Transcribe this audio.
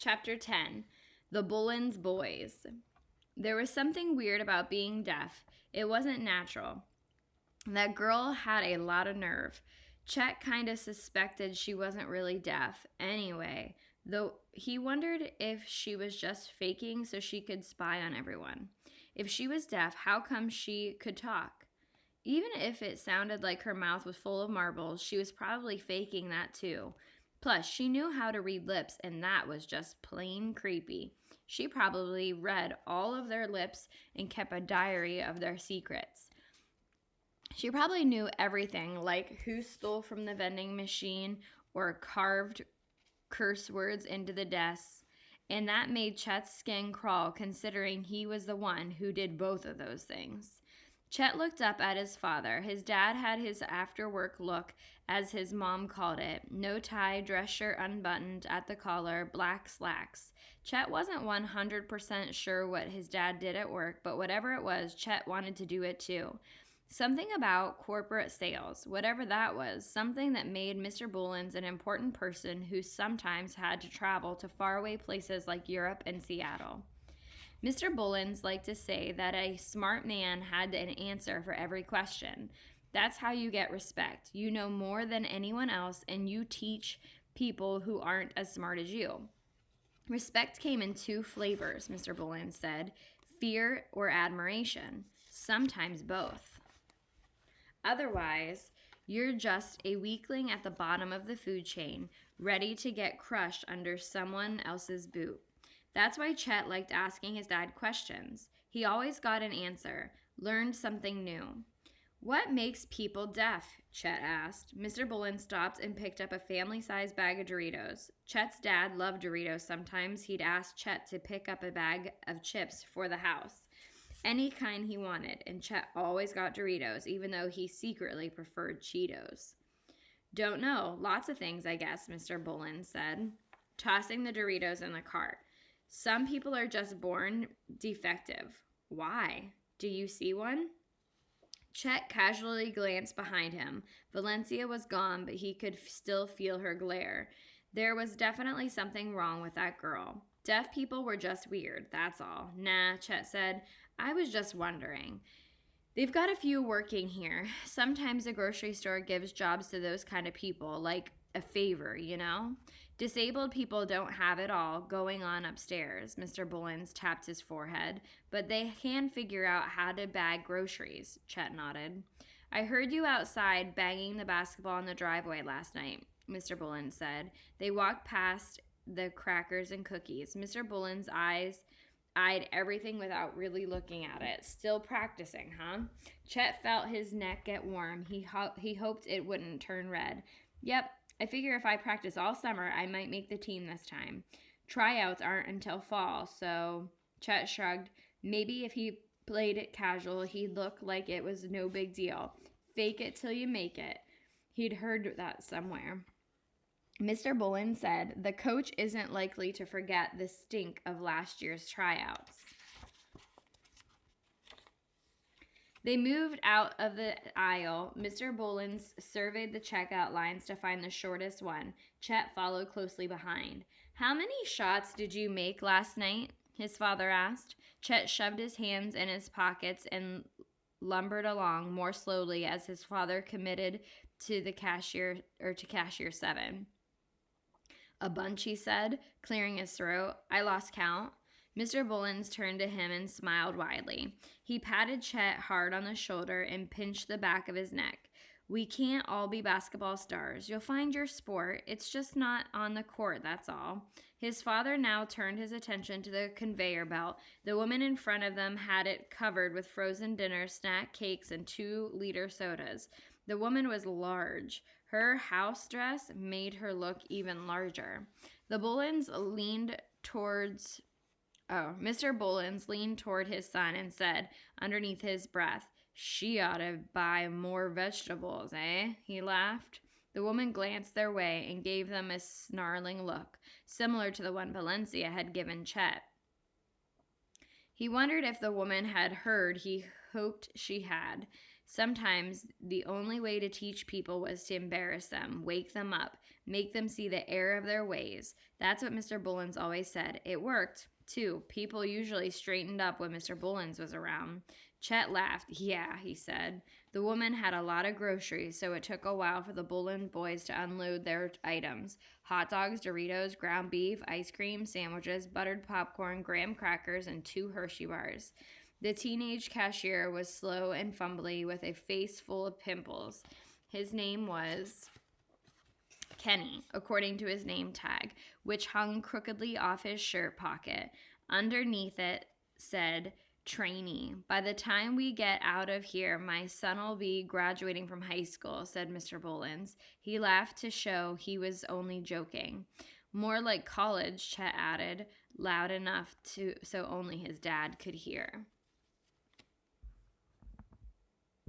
Chapter 10. The Bullens Boys. There was something weird about being deaf. It wasn't natural. That girl had a lot of nerve. Chet kind of suspected she wasn't really deaf anyway, though he wondered if she was just faking so she could spy on everyone. If she was deaf, how come she could talk? Even if it sounded like her mouth was full of marbles, she was probably faking that too. Plus, she knew how to read lips, and that was just plain creepy. She probably read all of their lips and kept a diary of their secrets. She probably knew everything, like who stole from the vending machine or carved curse words into the desks, and that made Chet's skin crawl considering he was the one who did both of those things. Chet looked up at his father. His dad had his after-work look, as his mom called it. No tie, dress shirt unbuttoned at the collar, black slacks. Chet wasn't 100% sure what his dad did at work, but whatever it was, Chet wanted to do it too. Something about corporate sales, whatever that was, something that made Mr. Bullens an important person who sometimes had to travel to faraway places like Europe and Seattle. Mr. Bullens liked to say that a smart man had an answer for every question. That's how you get respect. You know more than anyone else, and you teach people who aren't as smart as you. Respect came in two flavors, Mr. Bullens said, fear or admiration, sometimes both. Otherwise, you're just a weakling at the bottom of the food chain, ready to get crushed under someone else's boot. That's why Chet liked asking his dad questions. He always got an answer, learned something new. What makes people deaf? Chet asked. Mr. Bullens stopped and picked up a family-sized bag of Doritos. Chet's dad loved Doritos. Sometimes he'd ask Chet to pick up a bag of chips for the house. Any kind he wanted, and Chet always got Doritos, even though he secretly preferred Cheetos. Don't know. Lots of things, I guess, Mr. Bullens said, tossing the Doritos in the cart. Some people are just born defective. Why? Do you see one? Chet casually glanced behind him. Valencia was gone, but he could still feel her glare. There was definitely something wrong with that girl. Deaf people were just weird, that's all. Nah, Chet said. I was just wondering. They've got a few working here. Sometimes a grocery store gives jobs to those kind of people, like a favor, you know? Disabled people don't have it all going on upstairs, Mr. Bullens tapped his forehead, but they can figure out how to bag groceries, Chet nodded. I heard you outside banging the basketball in the driveway last night, Mr. Bullens said. They walked past the crackers and cookies. Mr. Bullens' eyed everything without really looking at it. Still practicing, huh? Chet felt his neck get warm. He hoped it wouldn't turn red. Yep, I figure if I practice all summer, I might make the team this time. Tryouts aren't until fall, so Chet shrugged. Maybe if he played it casual, he'd look like it was no big deal. Fake it till you make it. He'd heard that somewhere. Mr. Bullens said the coach isn't likely to forget the stink of last year's tryouts. They moved out of the aisle. Mr. Bullens surveyed the checkout lines to find the shortest one. Chet followed closely behind. How many shots did you make last night? His father asked. Chet shoved his hands in his pockets and lumbered along more slowly as his father committed to cashier 7. A bunch, he said, clearing his throat. I lost count. Mr. Bullens turned to him and smiled widely. He patted Chet hard on the shoulder and pinched the back of his neck. We can't all be basketball stars. You'll find your sport. It's just not on the court, that's all. His father now turned his attention to the conveyor belt. The woman in front of them had it covered with frozen dinner, snack cakes, and 2-liter sodas. The woman was large. Her house dress made her look even larger. Mr. Bullens leaned toward his son and said, underneath his breath, she ought to buy more vegetables, eh? He laughed. The woman glanced their way and gave them a snarling look, similar to the one Valencia had given Chet. He wondered if the woman had heard. He hoped she had. Sometimes the only way to teach people was to embarrass them, wake them up, make them see the error of their ways. That's what Mr. Bullens always said. It worked, too. People usually straightened up when Mr. Bullens was around. Chet laughed. Yeah, he said. The woman had a lot of groceries, so it took a while for the Bullen boys to unload their items. Hot dogs, Doritos, ground beef, ice cream, sandwiches, buttered popcorn, graham crackers, and 2 Hershey bars. The teenage cashier was slow and fumbly with a face full of pimples. His name was Kenny, according to his name tag, which hung crookedly off his shirt pocket. Underneath it said, trainee. By the time we get out of here, my son'll be graduating from high school, said Mr. Bullens. He laughed to show he was only joking. More like college, Chet added, loud enough so only his dad could hear.